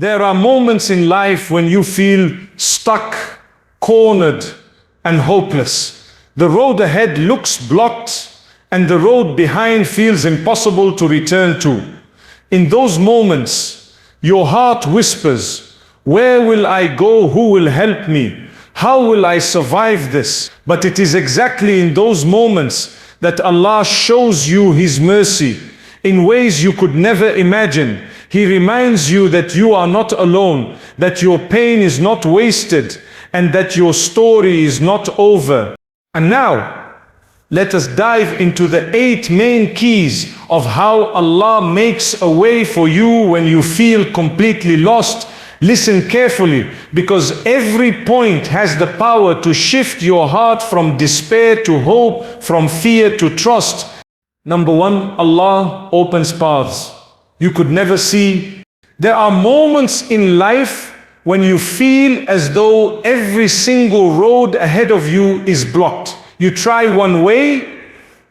There are moments in life when you feel stuck, cornered, and hopeless. The road ahead looks blocked, and the road behind feels impossible to return to. In those moments, your heart whispers, "Where will I go? Who will help me? How will I survive this?" But it is exactly in those moments that Allah shows you His mercy in ways you could never imagine. He reminds you that you are not alone, that your pain is not wasted, and that your story is not over. And now, let us dive into the 8 main keys of how Allah makes a way for you when you feel completely lost. Listen carefully, because every point has the power to shift your heart from despair to hope, from fear to trust. Number 1, Allah opens paths you could never see. There are moments in life when you feel as though every single road ahead of you is blocked. You try one way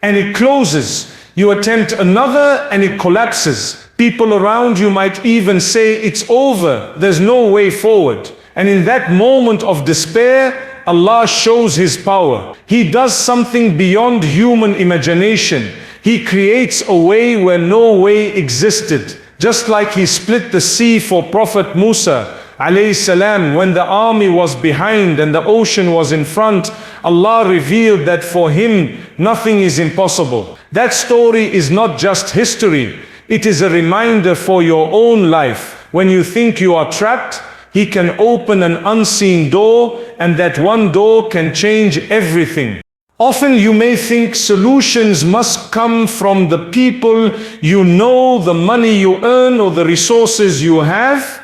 and it closes. You attempt another and it collapses. People around you might even say it's over, there's no way forward. And in that moment of despair, Allah shows His power. He does something beyond human imagination. He creates a way where no way existed. Just like He split the sea for Prophet Musa alayhi salam, when the army was behind and the ocean was in front, Allah revealed that for Him nothing is impossible. That story is not just history, it is a reminder for your own life. When you think you are trapped, He can open an unseen door, and that one door can change everything. Often you may think solutions must come from the people you know, the money you earn, or the resources you have.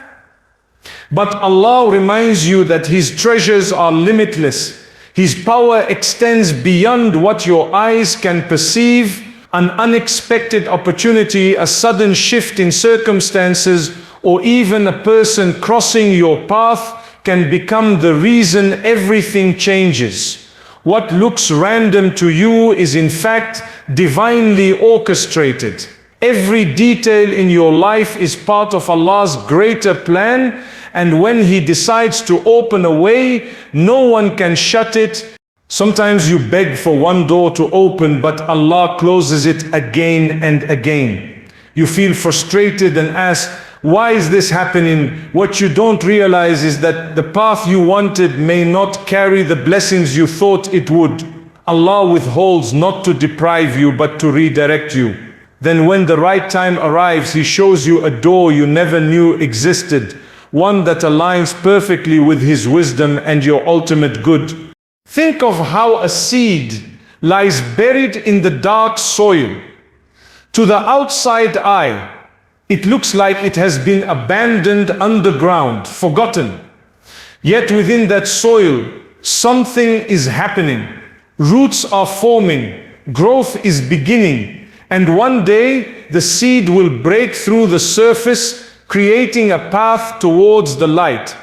But Allah reminds you that His treasures are limitless. His power extends beyond what your eyes can perceive. An unexpected opportunity, a sudden shift in circumstances, or even a person crossing your path can become the reason everything changes. What looks random to you is in fact divinely orchestrated. Every detail in your life is part of Allah's greater plan, and when He decides to open a way, no one can shut it. Sometimes you beg for one door to open, but Allah closes it again and again. You feel frustrated and ask, why is this happening? What you don't realize is that the path you wanted may not carry the blessings you thought it would. Allah withholds not to deprive you, but to redirect you. Then when the right time arrives, He shows you a door you never knew existed, one that aligns perfectly with His wisdom and your ultimate good. Think of how a seed lies buried in the dark soil. To the outside eye, it looks like it has been abandoned underground, forgotten. Yet within that soil, something is happening. Roots are forming, growth is beginning, and one day the seed will break through the surface, creating a path towards the light.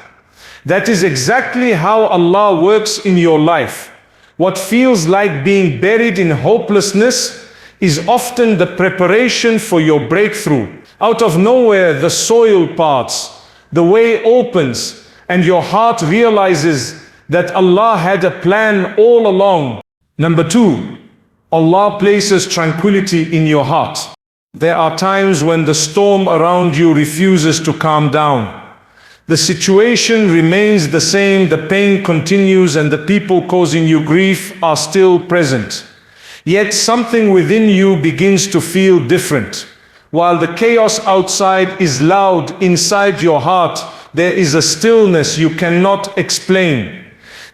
That is exactly how Allah works in your life. What feels like being buried in hopelessness is often the preparation for your breakthrough. Out of nowhere, the soil parts, the way opens, and your heart realizes that Allah had a plan all along. Number 2, Allah places tranquility in your heart. There are times when the storm around you refuses to calm down. The situation remains the same, the pain continues, and the people causing you grief are still present. Yet something within you begins to feel different. While the chaos outside is loud, inside your heart, there is a stillness you cannot explain.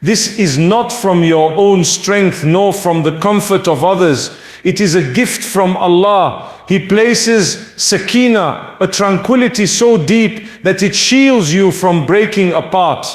This is not from your own strength, nor from the comfort of others. It is a gift from Allah. He places sakina, a tranquility so deep that it shields you from breaking apart.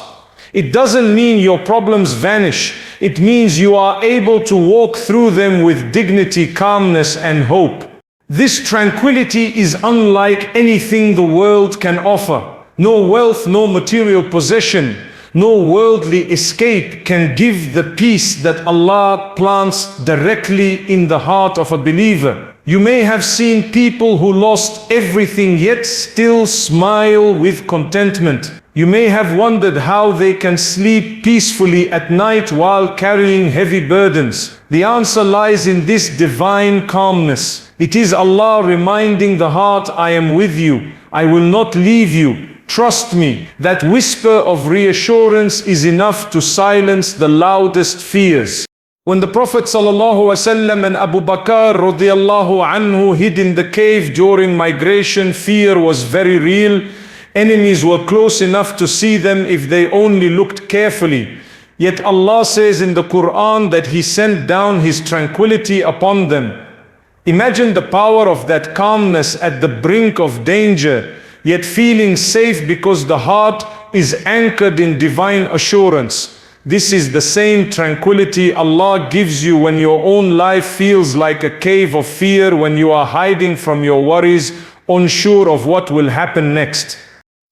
It doesn't mean your problems vanish. It means you are able to walk through them with dignity, calmness, and hope. This tranquility is unlike anything the world can offer. No wealth, no material possession, No worldly escape can give the peace that Allah plants directly in the heart of a believer. You may have seen people who lost everything yet still smile with contentment. You may have wondered how they can sleep peacefully at night while carrying heavy burdens. The answer lies in this divine calmness. It is Allah reminding the heart, I am with you. I will not leave you. Trust me. That whisper of reassurance is enough to silence the loudest fears. When the Prophet ﷺ and Abu Bakr radiallahu anhu hid in the cave during migration, fear was very real. Enemies were close enough to see them if they only looked carefully. Yet Allah says in the Qur'an that He sent down His tranquility upon them. Imagine the power of that calmness at the brink of danger, yet feeling safe because the heart is anchored in divine assurance. This is the same tranquility Allah gives you when your own life feels like a cave of fear, when you are hiding from your worries, unsure of what will happen next.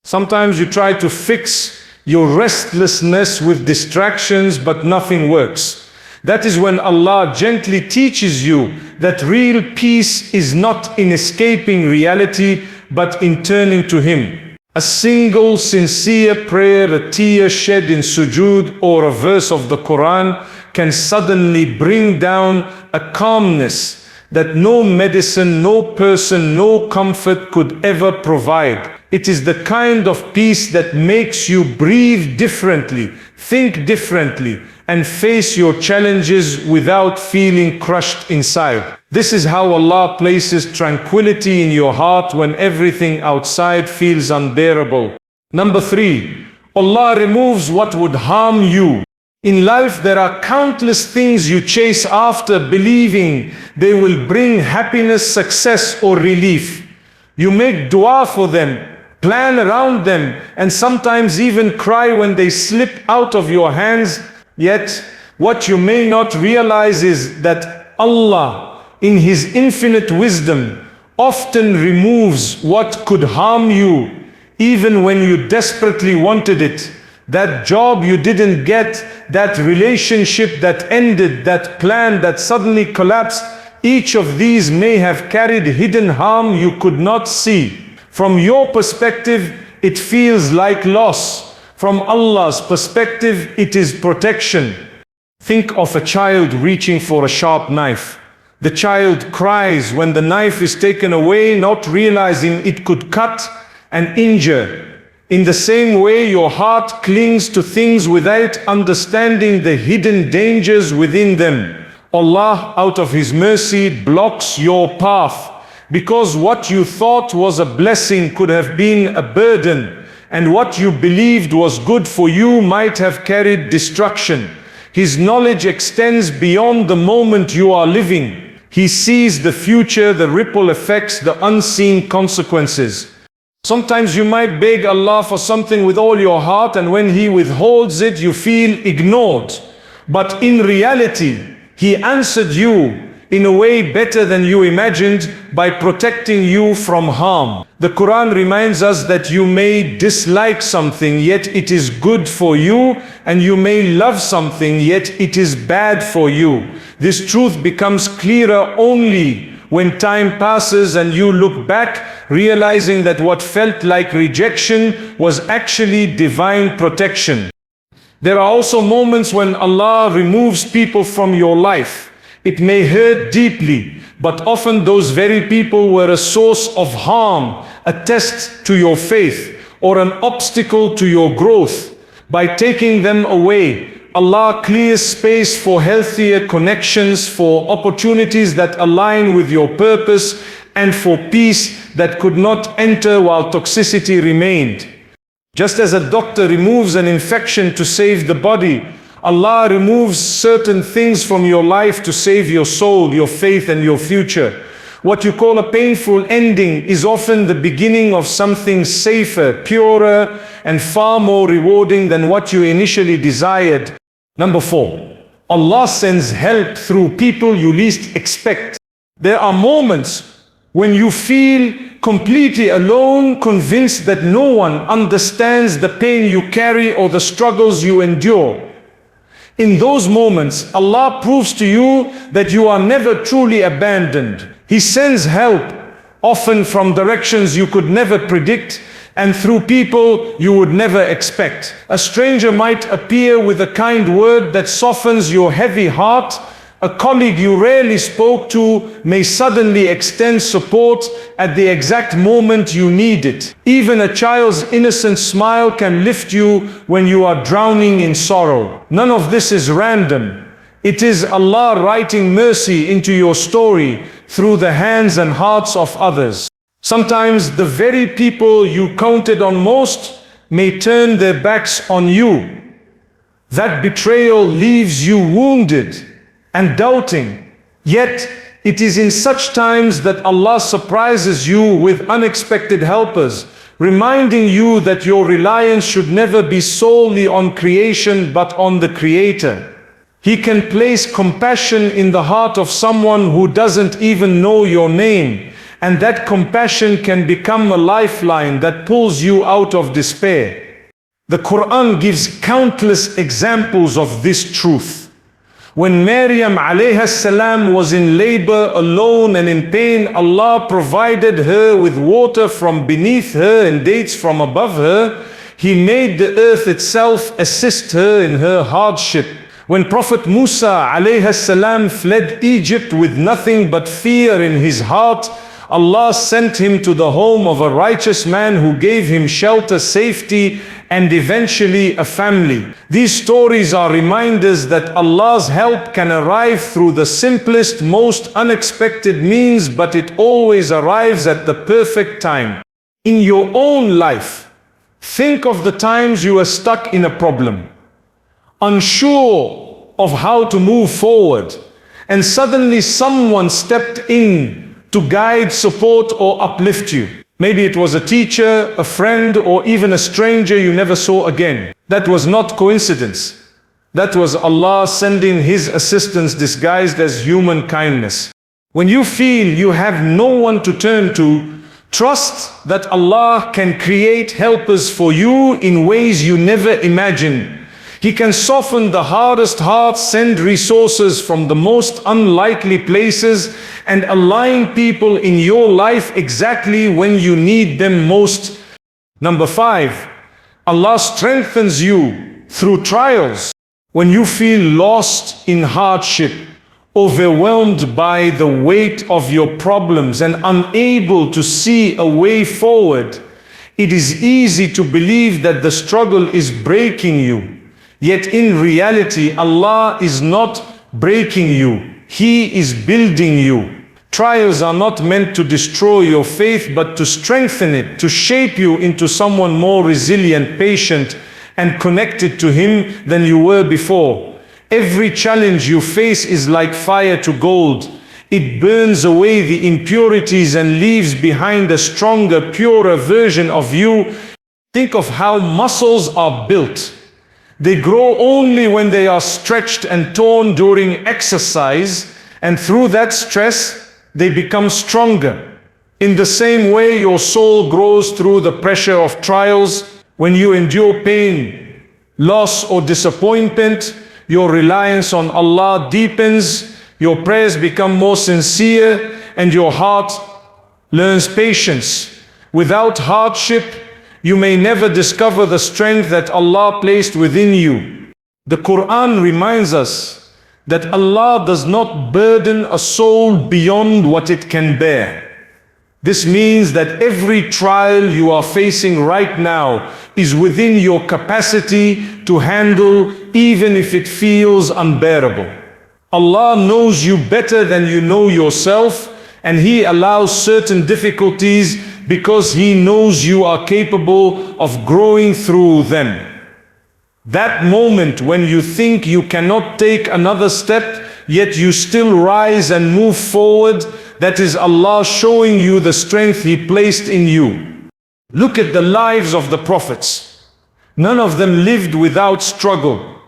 Sometimes you try to fix your restlessness with distractions, but nothing works. That is when Allah gently teaches you that real peace is not in escaping reality, but in turning to Him. A single sincere prayer, a tear shed in sujood, or a verse of the Qur'an can suddenly bring down a calmness that no medicine, no person, no comfort could ever provide. It is the kind of peace that makes you breathe differently, think differently, and face your challenges without feeling crushed inside. This is how Allah places tranquility in your heart when everything outside feels unbearable. Number 3, Allah removes what would harm you. In life there are countless things you chase after, believing they will bring happiness, success, or relief. You make dua for them, plan around them, and sometimes even cry when they slip out of your hands. Yet, what you may not realize is that Allah, in His infinite wisdom, often removes what could harm you, even when you desperately wanted it. That job you didn't get, that relationship that ended, that plan that suddenly collapsed, each of these may have carried hidden harm you could not see. From your perspective, it feels like loss. From Allah's perspective, it is protection. Think of a child reaching for a sharp knife. The child cries when the knife is taken away, not realizing it could cut and injure. In the same way, your heart clings to things without understanding the hidden dangers within them. Allah, out of His mercy, blocks your path, because what you thought was a blessing could have been a burden, and what you believed was good for you might have carried destruction. His knowledge extends beyond the moment you are living. He sees the future, the ripple effects, the unseen consequences. Sometimes you might beg Allah for something with all your heart, and when He withholds it, you feel ignored. But in reality, He answered you in a way better than you imagined by protecting you from harm. The Quran reminds us that you may dislike something, yet it is good for you, and you may love something, yet it is bad for you. This truth becomes clearer only when time passes and you look back, realizing that what felt like rejection was actually divine protection. There are also moments when Allah removes people from your life. It may hurt deeply, but often those very people were a source of harm, a test to your faith, or an obstacle to your growth. By taking them away, Allah clears space for healthier connections, for opportunities that align with your purpose, and for peace that could not enter while toxicity remained. Just as a doctor removes an infection to save the body, Allah removes certain things from your life to save your soul, your faith, and your future. What you call a painful ending is often the beginning of something safer, purer, and far more rewarding than what you initially desired. Number 4, Allah sends help through people you least expect. There are moments When you feel completely alone, convinced that no one understands the pain you carry or the struggles you endure. In those moments, Allah proves to you that you are never truly abandoned. He sends help, often from directions you could never predict, and through people you would never expect. A stranger might appear with a kind word that softens your heavy heart. A colleague you rarely spoke to may suddenly extend support at the exact moment you need it. Even a child's innocent smile can lift you when you are drowning in sorrow. None of this is random. It is Allah writing mercy into your story through the hands and hearts of others. Sometimes the very people you counted on most may turn their backs on you. That betrayal leaves you wounded and doubting. Yet it is in such times that Allah surprises you with unexpected helpers, reminding you that your reliance should never be solely on creation but on the Creator. He can place compassion in the heart of someone who doesn't even know your name, and that compassion can become a lifeline that pulls you out of despair. The Qur'an gives countless examples of this truth. When Maryam alayha salam was in labor, alone and in pain, Allah provided her with water from beneath her and dates from above her. He made the earth itself assist her in her hardship. When Prophet Musa alayhi salam fled Egypt with nothing but fear in his heart, Allah sent him to the home of a righteous man who gave him shelter, safety, and eventually a family. These stories are reminders that Allah's help can arrive through the simplest, most unexpected means, but it always arrives at the perfect time. In your own life, think of the times you were stuck in a problem, unsure of how to move forward, and suddenly someone stepped in to guide, support, or uplift you. Maybe it was a teacher, a friend, or even a stranger you never saw again. That was not coincidence. That was Allah sending His assistance disguised as human kindness. When you feel you have no one to turn to, trust that Allah can create helpers for you in ways you never imagined. He can soften the hardest hearts, send resources from the most unlikely places, and align people in your life exactly when you need them most. Number 5, Allah strengthens you through trials. When you feel lost in hardship, overwhelmed by the weight of your problems and unable to see a way forward, it is easy to believe that the struggle is breaking you. Yet in reality, Allah is not breaking you. He is building you. Trials are not meant to destroy your faith, but to strengthen it, to shape you into someone more resilient, patient, and connected to Him than you were before. Every challenge you face is like fire to gold. It burns away the impurities and leaves behind a stronger, purer version of you. Think of how muscles are built. They grow only when they are stretched and torn during exercise, and through that stress, they become stronger. In the same way, your soul grows through the pressure of trials. When you endure pain, loss, or disappointment, your reliance on Allah deepens, your prayers become more sincere, and your heart learns patience. Without hardship, you may never discover the strength that Allah placed within you. The Qur'an reminds us that Allah does not burden a soul beyond what it can bear. This means that every trial you are facing right now is within your capacity to handle, even if it feels unbearable. Allah knows you better than you know yourself, and He allows certain difficulties because He knows you are capable of growing through them. That moment when you think you cannot take another step, yet you still rise and move forward, that is Allah showing you the strength He placed in you. Look at the lives of the prophets. None of them lived without struggle.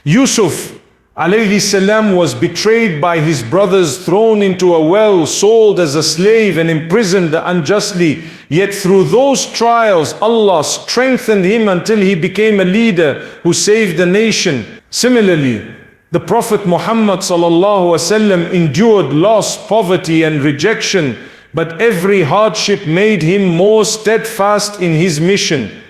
Yusuf alayhi salam was betrayed by his brothers, thrown into a well, sold as a slave and imprisoned unjustly. Yet through those trials, Allah strengthened him until he became a leader who saved the nation. Similarly, the Prophet Muhammad sallallahu alaihi wasallam endured loss, poverty and rejection, but every hardship made him more steadfast in his mission.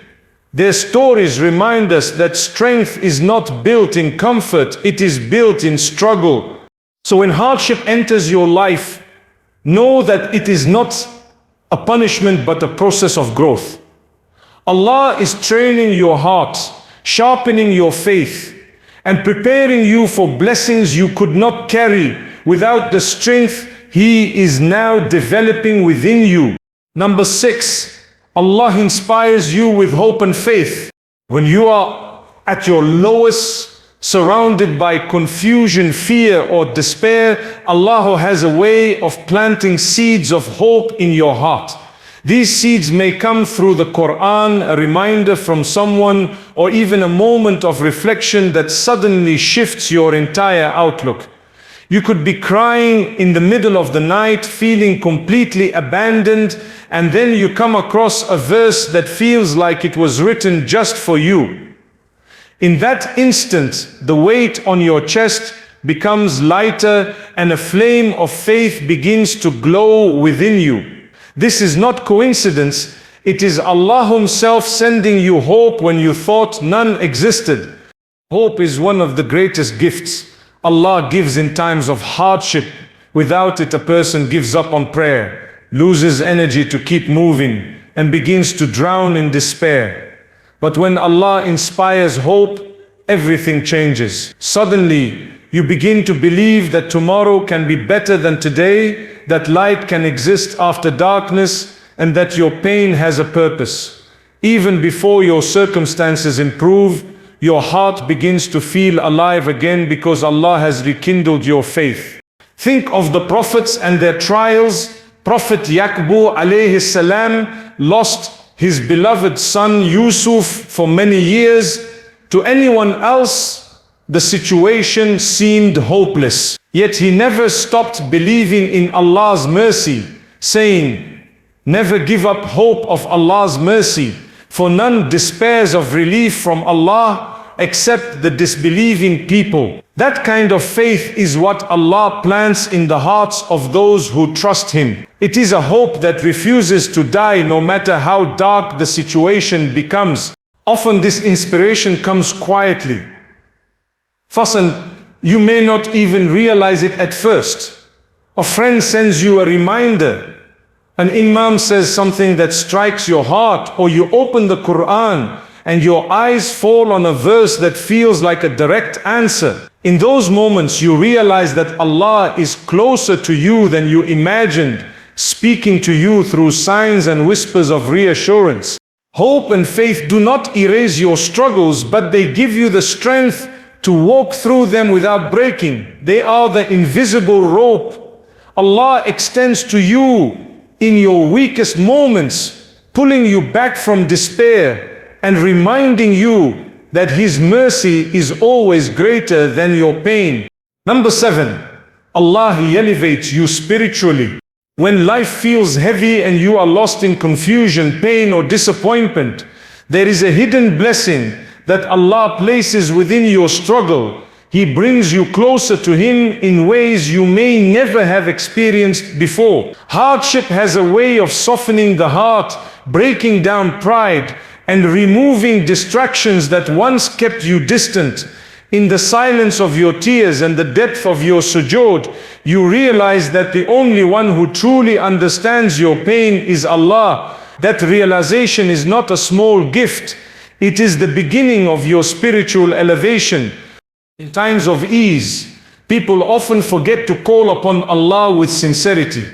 Their stories remind us that strength is not built in comfort, it is built in struggle. So when hardship enters your life, know that it is not a punishment but a process of growth. Allah is training your heart, sharpening your faith, and preparing you for blessings you could not carry without the strength He is now developing within you. Number 6. Allah inspires you with hope and faith. When you are at your lowest, surrounded by confusion, fear or despair, Allah has a way of planting seeds of hope in your heart. These seeds may come through the Qur'an, a reminder from someone, or even a moment of reflection that suddenly shifts your entire outlook. You could be crying in the middle of the night, feeling completely abandoned, and then you come across a verse that feels like it was written just for you. In that instant, the weight on your chest becomes lighter and a flame of faith begins to glow within you. This is not coincidence, it is Allah Himself sending you hope when you thought none existed. Hope is one of the greatest gifts Allah gives in times of hardship. Without it, a person gives up on prayer, loses energy to keep moving, and begins to drown in despair. But when Allah inspires hope, everything changes. Suddenly, you begin to believe that tomorrow can be better than today, that light can exist after darkness, and that your pain has a purpose. Even before your circumstances improve, your heart begins to feel alive again because Allah has rekindled your faith. Think of the prophets and their trials. Prophet Yaqub alayhi salam lost his beloved son Yusuf for many years. To anyone else, the situation seemed hopeless. Yet he never stopped believing in Allah's mercy, saying, "Never give up hope of Allah's mercy, for none despairs of relief from Allah except the disbelieving people." That kind of faith is what Allah plants in the hearts of those who trust Him. It is a hope that refuses to die no matter how dark the situation becomes. Often this inspiration comes quietly. Fasan, you may not even realize it at first. A friend sends you a reminder. An imam says something that strikes your heart, or you open the Qur'an and your eyes fall on a verse that feels like a direct answer. In those moments you realize that Allah is closer to you than you imagined, speaking to you through signs and whispers of reassurance. Hope and faith do not erase your struggles, but they give you the strength to walk through them without breaking. They are the invisible rope Allah extends to you in your weakest moments, pulling you back from despair and reminding you that His mercy is always greater than your pain. Number 7, Allah elevates you spiritually. When life feels heavy and you are lost in confusion, pain or disappointment, there is a hidden blessing that Allah places within your struggle. He brings you closer to Him in ways you may never have experienced before. Hardship has a way of softening the heart, breaking down pride, and removing distractions that once kept you distant. In the silence of your tears and the depth of your sujood, you realize that the only one who truly understands your pain is Allah. That realization is not a small gift. It is the beginning of your spiritual elevation. In times of ease, people often forget to call upon Allah with sincerity.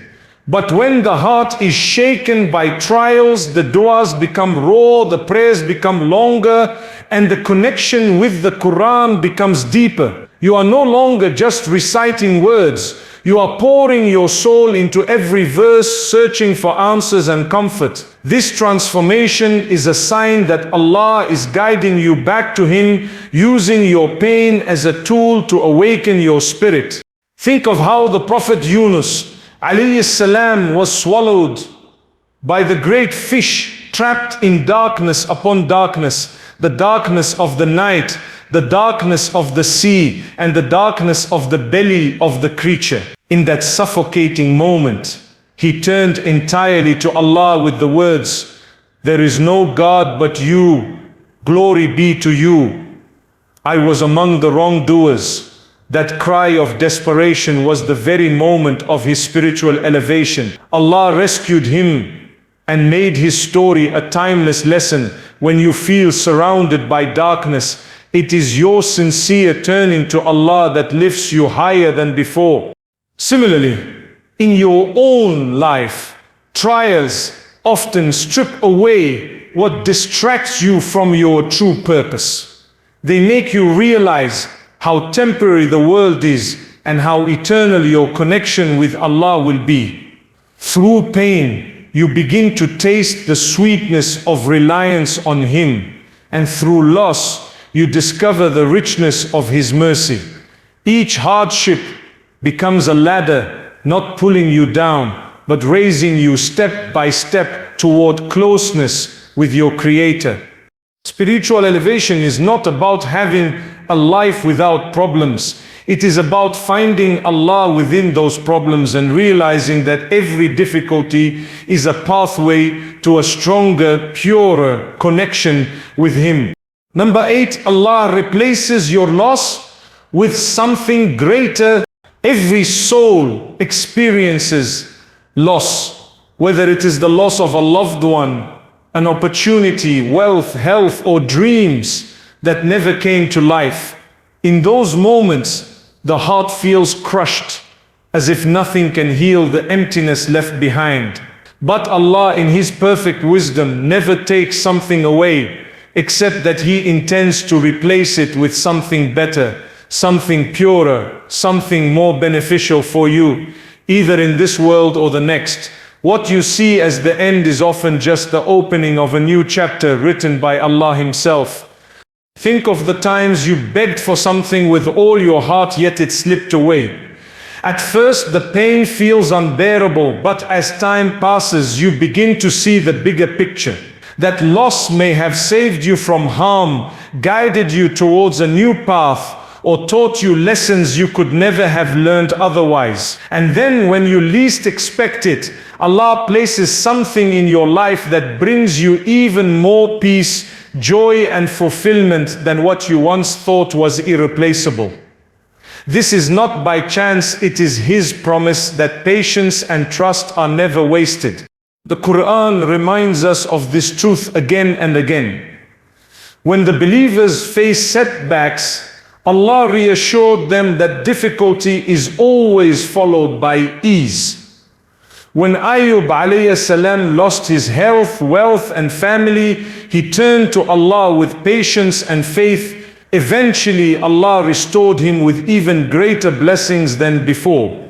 But when the heart is shaken by trials, the du'as become raw, the prayers become longer, and the connection with the Qur'an becomes deeper. You are no longer just reciting words. You are pouring your soul into every verse, searching for answers and comfort. This transformation is a sign that Allah is guiding you back to Him, using your pain as a tool to awaken your spirit. Think of how the Prophet Yunus alayhi salam was swallowed by the great fish, trapped in darkness upon darkness, the darkness of the night, the darkness of the sea, and the darkness of the belly of the creature. In that suffocating moment, he turned entirely to Allah with the words, "There is no God but you, glory be to you. I was among the wrongdoers." That cry of desperation was the very moment of his spiritual elevation. Allah rescued him and made his story a timeless lesson. When you feel surrounded by darkness, it is your sincere turning to Allah that lifts you higher than before. Similarly, in your own life, trials often strip away what distracts you from your true purpose. They make you realize how temporary the world is and how eternal your connection with Allah will be. Through pain, you begin to taste the sweetness of reliance on Him, and through loss, you discover the richness of His mercy. Each hardship becomes a ladder, not pulling you down, but raising you step by step toward closeness with your Creator. Spiritual elevation is not about having a life without problems. It is about finding Allah within those problems and realizing that every difficulty is a pathway to a stronger, purer connection with Him. Number 8, Allah replaces your loss with something greater. Every soul experiences loss, whether it is the loss of a loved one, an opportunity, wealth, health, or dreams that never came to life. In those moments, the heart feels crushed, as if nothing can heal the emptiness left behind. But Allah, in His perfect wisdom, never takes something away, except that He intends to replace it with something better, something purer, something more beneficial for you, either in this world or the next. What you see as the end is often just the opening of a new chapter written by Allah Himself. Think of the times you begged for something with all your heart, yet it slipped away. At first, the pain feels unbearable, but as time passes, you begin to see the bigger picture. That loss may have saved you from harm, guided you towards a new path, or taught you lessons you could never have learned otherwise. And then when you least expect it, Allah places something in your life that brings you even more peace, joy, and fulfillment than what you once thought was irreplaceable. This is not by chance, it is His promise that patience and trust are never wasted. The Qur'an reminds us of this truth again and again. When the believers face setbacks, Allah reassured them that difficulty is always followed by ease. When Ayub alayhi salam lost his health, wealth, and family, he turned to Allah with patience and faith. Eventually, Allah restored him with even greater blessings than before.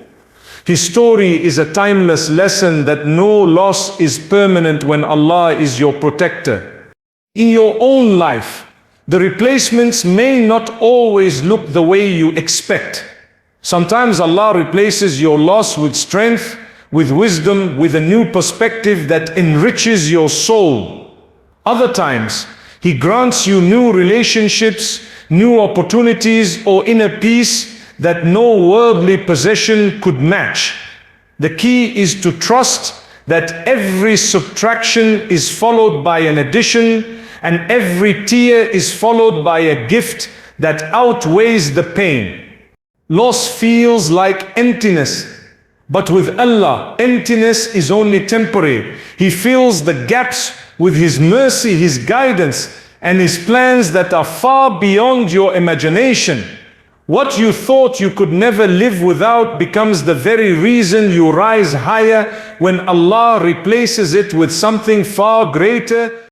His story is a timeless lesson that no loss is permanent when Allah is your protector. In your own life, the replacements may not always look the way you expect. Sometimes Allah replaces your loss with strength, with wisdom, with a new perspective that enriches your soul. Other times, He grants you new relationships, new opportunities, or inner peace that no worldly possession could match. The key is to trust that every subtraction is followed by an addition, and every tear is followed by a gift that outweighs the pain. Loss feels like emptiness, but with Allah, emptiness is only temporary. He fills the gaps with His mercy, His guidance, and His plans that are far beyond your imagination. What you thought you could never live without becomes the very reason you rise higher when Allah replaces it with something far greater.